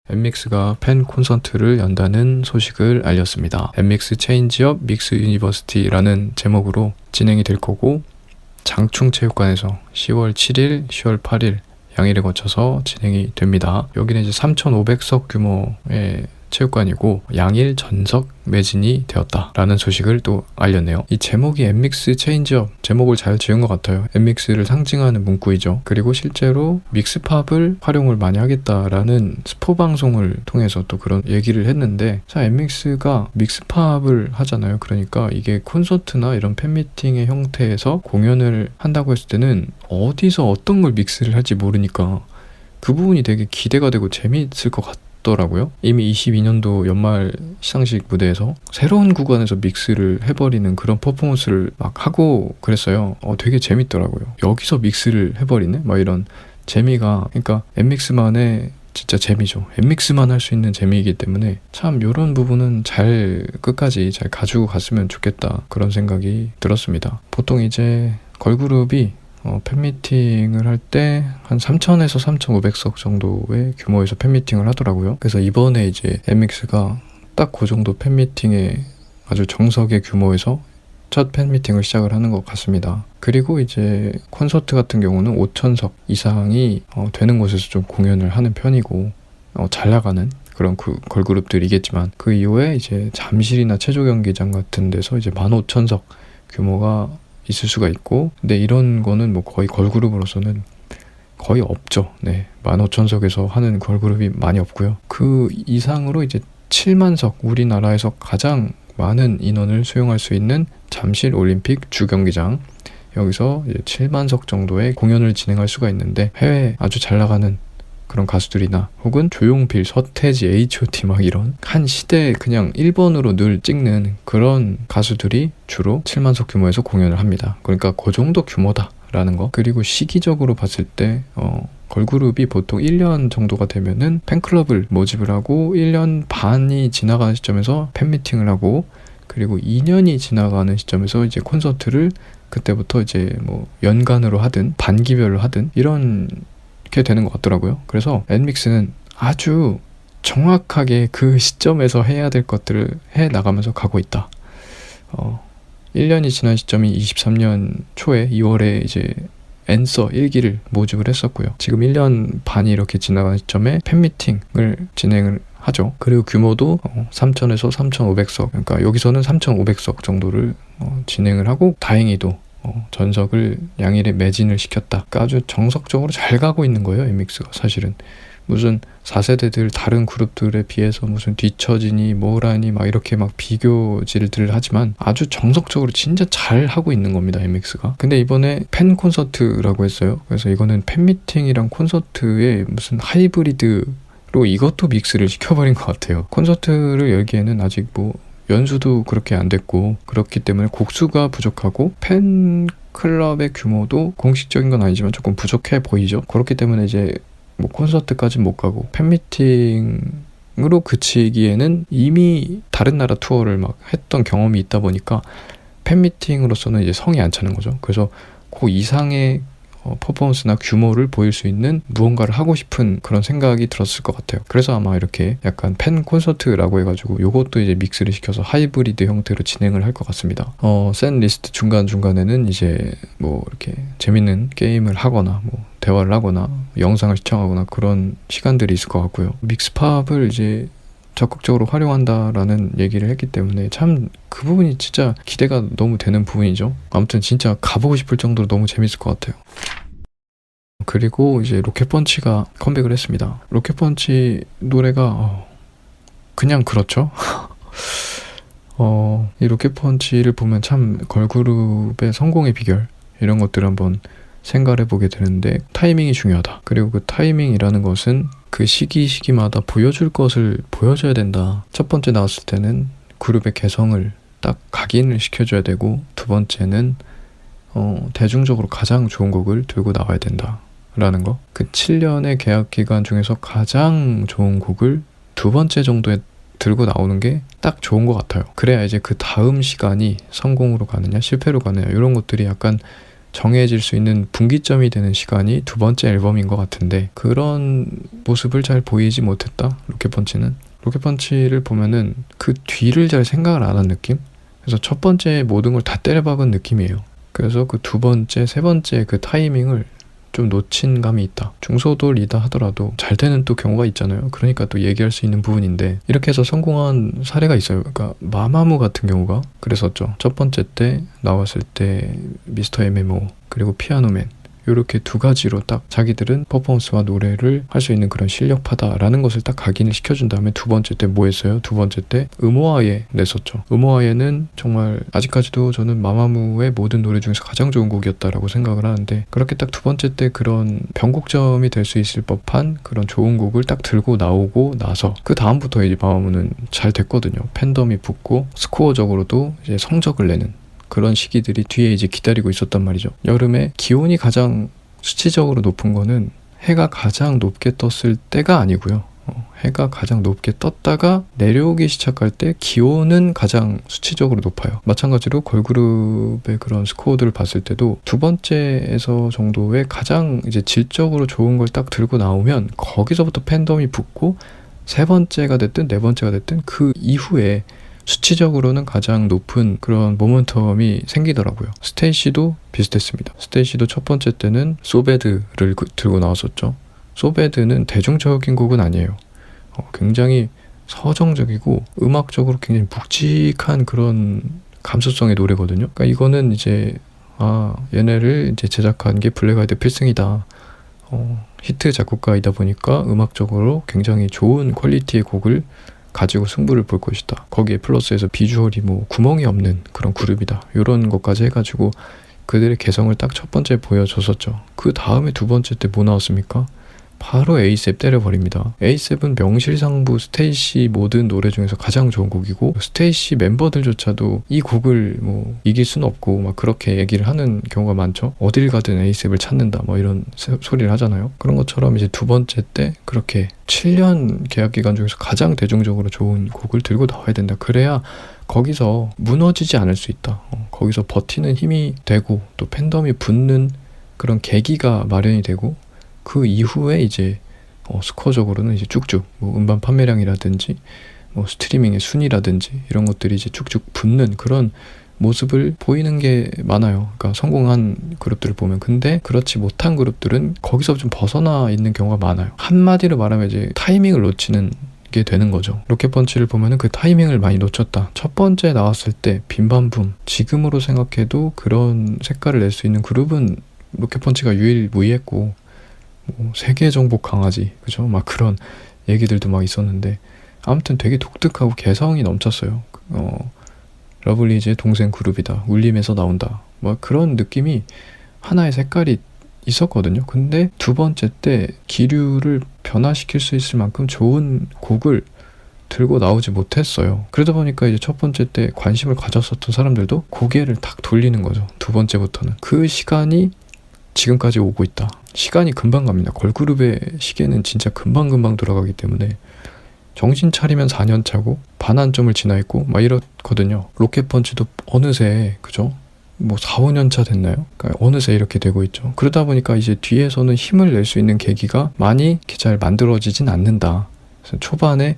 엠믹스가 팬 콘서트를 연다는 소식을 알렸습니다. 엠믹스 체인지업 믹스 유니버시티라는 제목으로 진행이 될 거고, 장충체육관에서 10월 7일, 10월 8일 양일에 거쳐서 진행이 됩니다. 여기는 이제 3,500석 규모의 체육관이고 양일 전석 매진이 되었다라는 소식을 또 알렸네요. 이 제목이 엠믹스 체인지업, 제목을 잘 지은 것 같아요. 엠믹스를 상징하는 문구이죠. 그리고 실제로 믹스팝을 활용을 많이 하겠다라는 스포 방송을 통해서 또 그런 얘기를 했는데, 자, 엠믹스가 믹스팝을 하잖아요. 그러니까 이게 콘서트나 이런 팬미팅의 형태에서 공연을 한다고 했을 때는 어디서 어떤 걸 믹스를 할지 모르니까 그 부분이 되게 기대가 되고 재미있을 것 같아요. 더라고요. 이미 22년도 연말 시상식 무대에서 새로운 구간에서 믹스를 해버리는 그런 퍼포먼스를 막 하고 그랬어요. 되게 재밌더라고요. 여기서 믹스를 해버리네? 막 이런 재미가, 그러니까 엠믹스만의 진짜 재미죠. 엠믹스만 할 수 있는 재미이기 때문에 참 이런 부분은 끝까지 잘 가지고 갔으면 좋겠다, 그런 생각이 들었습니다. 보통 이제 걸그룹이 팬미팅을 할 때 한 3,000에서 3,500석 정도의 규모에서 팬미팅을 하더라고요. 그래서 이번에 이제 엠믹스가 딱 그 정도 팬미팅의 아주 정석의 규모에서 첫 팬미팅을 시작을 하는 것 같습니다. 그리고 이제 콘서트 같은 경우는 5,000석 이상이 되는 곳에서 좀 공연을 하는 편이고, 잘 나가는 그런 걸그룹들이겠지만, 그 이후에 이제 잠실이나 체조경기장 같은 데서 이제 15,000석 규모가 있을 수가 있고, 근데 이런 거는 뭐 거의 걸그룹으로서는 거의 없죠. 네, 15,000석에서 하는 걸그룹이 많이 없고요. 그 이상으로 이제 7만석, 우리나라에서 가장 많은 인원을 수용할 수 있는 잠실 올림픽 주경기장, 여기서 이제 7만석 정도의 공연을 진행할 수가 있는데, 해외 아주 잘 나가는 그런 가수들이나 혹은 조용필, 서태지, H.O.T 막 이런 한 시대 그냥 1번으로 늘 찍는 그런 가수들이 주로 7만석 규모에서 공연을 합니다. 그러니까 그 정도 규모다라는 거. 그리고 시기적으로 봤을 때 걸그룹이 보통 1년 정도가 되면은 팬클럽을 모집을 하고 1년 반이 지나가는 시점에서 팬미팅을 하고, 그리고 2년이 지나가는 시점에서 이제 콘서트를 그때부터 이제 뭐 연간으로 하든 반기별로 하든 이렇게 되는 것 같더라고요. 그래서 엠믹스는 아주 정확하게 그 시점에서 해야 될 것들을 해 나가면서 가고 있다. 1년이 지난 시점이 23년 초에 2월에 이제 앤서 1기를 모집을 했었고요. 지금 1년 반이 이렇게 지나간 시점에 팬미팅을 진행을 하죠. 그리고 규모도 3,000에서 3,500석, 그러니까 여기서는 3,500석 정도를 진행을 하고, 다행히도 전석을 양일에 매진을 시켰다. 그러니까 아주 정석적으로 잘 가고 있는 거예요, 엠믹스가. 사실은 무슨 4세대들 다른 그룹들에 비해서 무슨 뒤처지니 뭐라니 막 이렇게 막 비교질들 하지만 아주 정석적으로 진짜 잘 하고 있는 겁니다, 엠믹스가. 근데 이번에 팬 콘서트라고 했어요. 그래서 이거는 팬미팅이랑 콘서트의 무슨 하이브리드로 이것도 믹스를 시켜버린 것 같아요. 콘서트를 열기에는 아직 뭐 연수도 그렇게 안 됐고, 그렇기 때문에 곡수가 부족하고 팬클럽의 규모도 공식적인 건 아니지만 조금 부족해 보이죠. 그렇기 때문에 이제 뭐 콘서트까지 못 가고 팬미팅으로 그치기에는 이미 다른 나라 투어를 막 했던 경험이 있다 보니까 팬미팅으로서는 이제 성이 안 차는 거죠. 그래서 그 이상의 퍼포먼스나 규모를 보일 수 있는 무언가를 하고 싶은 그런 생각이 들었을 것 같아요. 그래서 아마 이렇게 약간 팬 콘서트라고 해가지고 요것도 이제 믹스를 시켜서 하이브리드 형태로 진행을 할 것 같습니다. 셋 리스트 중간중간에는 이제 뭐 이렇게 재밌는 게임을 하거나 뭐 대화를 하거나 영상을 시청하거나 그런 시간들이 있을 것 같고요. 믹스팝을 이제 적극적으로 활용한다라는 얘기를 했기 때문에 참 그 부분이 진짜 기대가 너무 되는 부분이죠. 아무튼 진짜 가보고 싶을 정도로 너무 재밌을 것 같아요. 그리고 이제 로켓펀치가 컴백을 했습니다. 로켓펀치 노래가 그냥 그렇죠. 이 로켓펀치를 보면 참 걸그룹의 성공의 비결, 이런 것들을 한번 생각을 해보게 되는데, 타이밍이 중요하다. 그리고 그 타이밍이라는 것은 그 시기마다 보여줄 것을 보여줘야 된다. 첫 번째 나왔을 때는 그룹의 개성을 딱 각인을 시켜줘야 되고, 두 번째는 대중적으로 가장 좋은 곡을 들고 나와야 된다 라는 거. 그 7년의 계약 기간 중에서 가장 좋은 곡을 두 번째 정도에 들고 나오는 게 딱 좋은 것 같아요. 그래야 이제 그 다음 시간이 성공으로 가느냐 실패로 가느냐 이런 것들이 약간 정해질 수 있는 분기점이 되는 시간이 두 번째 앨범인 것 같은데 그런 모습을 잘 보이지 못했다. 로켓펀치는. 로켓펀치를 보면은 그 뒤를 잘 생각을 안 한 느낌? 그래서 첫 번째 모든 걸 다 때려박은 느낌이에요. 그래서 그 두 번째, 세 번째 그 타이밍을 좀 놓친 감이 있다. 중소돌이다 하더라도 잘 되는 또 경우가 있잖아요. 그러니까 또 얘기할 수 있는 부분인데 이렇게 해서 성공한 사례가 있어요. 그러니까 마마무 같은 경우가 그랬었죠. 첫 번째 때 나왔을 때 미스터 MMO 그리고 피아노맨 이렇게 두 가지로 딱 자기들은 퍼포먼스와 노래를 할 수 있는 그런 실력파다라는 것을 딱 각인을 시켜준 다음에 두 번째 때 뭐 했어요? 두 번째 때 음오아예 냈었죠. 음오아예는 정말 아직까지도 저는 마마무의 모든 노래 중에서 가장 좋은 곡이었다라고 생각을 하는데 그렇게 딱 두 번째 때 그런 변곡점이 될 수 있을 법한 그런 좋은 곡을 딱 들고 나오고 나서 그 다음부터 이제 마마무는 잘 됐거든요. 팬덤이 붙고 스코어적으로도 이제 성적을 내는 그런 시기들이 뒤에 이제 기다리고 있었단 말이죠. 여름에 기온이 가장 수치적으로 높은 거는 해가 가장 높게 떴을 때가 아니고요. 해가 가장 높게 떴다가 내려오기 시작할 때 기온은 가장 수치적으로 높아요. 마찬가지로 걸그룹의 그런 스코어들을 봤을 때도 두 번째에서 정도의 가장 이제 질적으로 좋은 걸 딱 들고 나오면 거기서부터 팬덤이 붙고 세 번째가 됐든 네 번째가 됐든 그 이후에 수치적으로는 가장 높은 그런 모멘텀이 생기더라고요. 스테이시도 비슷했습니다. 스테이시도 첫 번째 때는 소배드를 들고 나왔었죠. 소배드는 대중적인 곡은 아니에요. 굉장히 서정적이고 음악적으로 굉장히 묵직한 그런 감수성의 노래거든요. 그러니까 이거는 이제 얘네를 이제 제작한 게 블랙아이드 필승이다. 히트 작곡가이다 보니까 음악적으로 굉장히 좋은 퀄리티의 곡을 가지고 승부를 볼 것이다. 거기에 플러스해서 비주얼이 뭐 구멍이 없는 그런 그룹이다. 이런 것까지 해가지고 그들의 개성을 딱 첫 번째 보여줬었죠. 그 다음에 두 번째 때 뭐 나왔습니까? 바로 에이셉 때려버립니다. 에이셉은 명실상부 스테이시 모든 노래 중에서 가장 좋은 곡이고 스테이시 멤버들조차도 이 곡을 뭐 이길 수는 없고 막 그렇게 얘기를 하는 경우가 많죠. 어딜 가든 에이셉을 찾는다 뭐 이런 소리를 하잖아요. 그런 것처럼 이제 두 번째 때 그렇게 7년 계약 기간 중에서 가장 대중적으로 좋은 곡을 들고 나와야 된다. 그래야 거기서 무너지지 않을 수 있다. 거기서 버티는 힘이 되고 또 팬덤이 붙는 그런 계기가 마련이 되고 그 이후에 이제 스코어적으로는 이제 쭉쭉 뭐 음반 판매량이라든지 뭐 스트리밍의 순위라든지 이런 것들이 이제 쭉쭉 붙는 그런 모습을 보이는 게 많아요. 그러니까 성공한 그룹들을 보면. 근데 그렇지 못한 그룹들은 거기서 좀 벗어나 있는 경우가 많아요. 한마디로 말하면 이제 타이밍을 놓치는 게 되는 거죠. 로켓펀치를 보면은 그 타이밍을 많이 놓쳤다. 첫 번째 나왔을 때 빈밤붐, 지금으로 생각해도 그런 색깔을 낼 수 있는 그룹은 로켓펀치가 유일무이했고 뭐 세계 정복 강아지, 그죠? 막 그런 얘기들도 막 있었는데 아무튼 되게 독특하고 개성이 넘쳤어요. 러블리즈의 동생 그룹이다. 울림에서 나온다. 뭐 그런 느낌이 하나의 색깔이 있었거든요. 근데 두 번째 때 기류를 변화시킬 수 있을 만큼 좋은 곡을 들고 나오지 못했어요. 그러다 보니까 이제 첫 번째 때 관심을 가졌었던 사람들도 고개를 탁 돌리는 거죠. 두 번째부터는. 그 시간이 지금까지 오고 있다. 시간이 금방 갑니다. 걸그룹의 시계는 진짜 금방금방 돌아가기 때문에 정신 차리면 4년 차고 반환점을 지나 있고 막 이렇거든요. 로켓펀치도 어느새 그죠? 뭐 4, 5년 차 됐나요? 그러니까 어느새 이렇게 되고 있죠. 그러다 보니까 이제 뒤에서는 힘을 낼 수 있는 계기가 많이 이렇게 잘 만들어지진 않는다. 그래서 초반에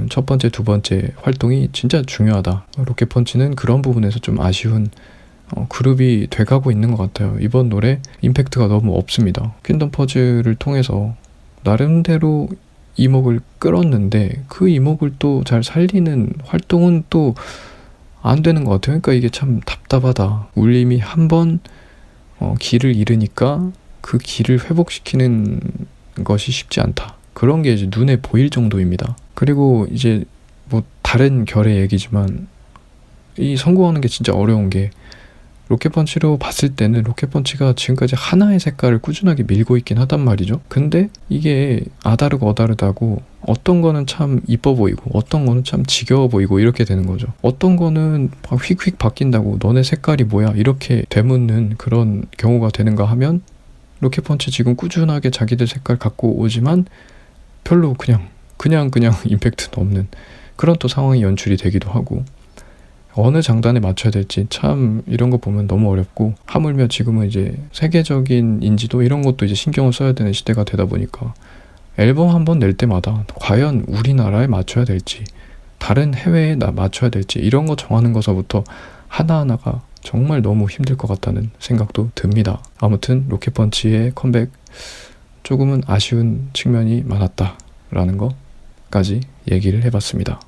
첫 번째, 두 번째 활동이 진짜 중요하다. 로켓펀치는 그런 부분에서 좀 아쉬운 그룹이 돼가고 있는 것 같아요. 이번 노래 임팩트가 너무 없습니다. 퀸덤 퍼즐을 통해서 나름대로 이목을 끌었는데 그 이목을 또 잘 살리는 활동은 또 안 되는 것 같아요. 그러니까 이게 참 답답하다. 울림이 한번 길을 잃으니까 그 길을 회복시키는 것이 쉽지 않다. 그런 게 이제 눈에 보일 정도입니다. 그리고 이제 뭐 다른 결의 얘기지만 이 성공하는 게 진짜 어려운 게 로켓펀치로 봤을 때는 로켓펀치가 지금까지 하나의 색깔을 꾸준하게 밀고 있긴 하단 말이죠. 근데 이게 아다르고 어다르다고 어떤 거는 참 이뻐 보이고 어떤 거는 참 지겨워 보이고 이렇게 되는 거죠. 어떤 거는 막 휙휙 바뀐다고 너네 색깔이 뭐야 이렇게 되묻는 그런 경우가 되는가 하면 로켓펀치 지금 꾸준하게 자기들 색깔 갖고 오지만 별로 그냥 임팩트는 없는 그런 또 상황이 연출이 되기도 하고 어느 장단에 맞춰야 될지 참 이런 거 보면 너무 어렵고, 하물며 지금은 이제 세계적인 인지도 이런 것도 이제 신경을 써야 되는 시대가 되다 보니까 앨범 한 번 낼 때마다 과연 우리나라에 맞춰야 될지 다른 해외에 맞춰야 될지 이런 거 정하는 것서부터 하나하나가 정말 너무 힘들 것 같다는 생각도 듭니다. 아무튼 로켓펀치의 컴백 조금은 아쉬운 측면이 많았다라는 거까지 얘기를 해봤습니다.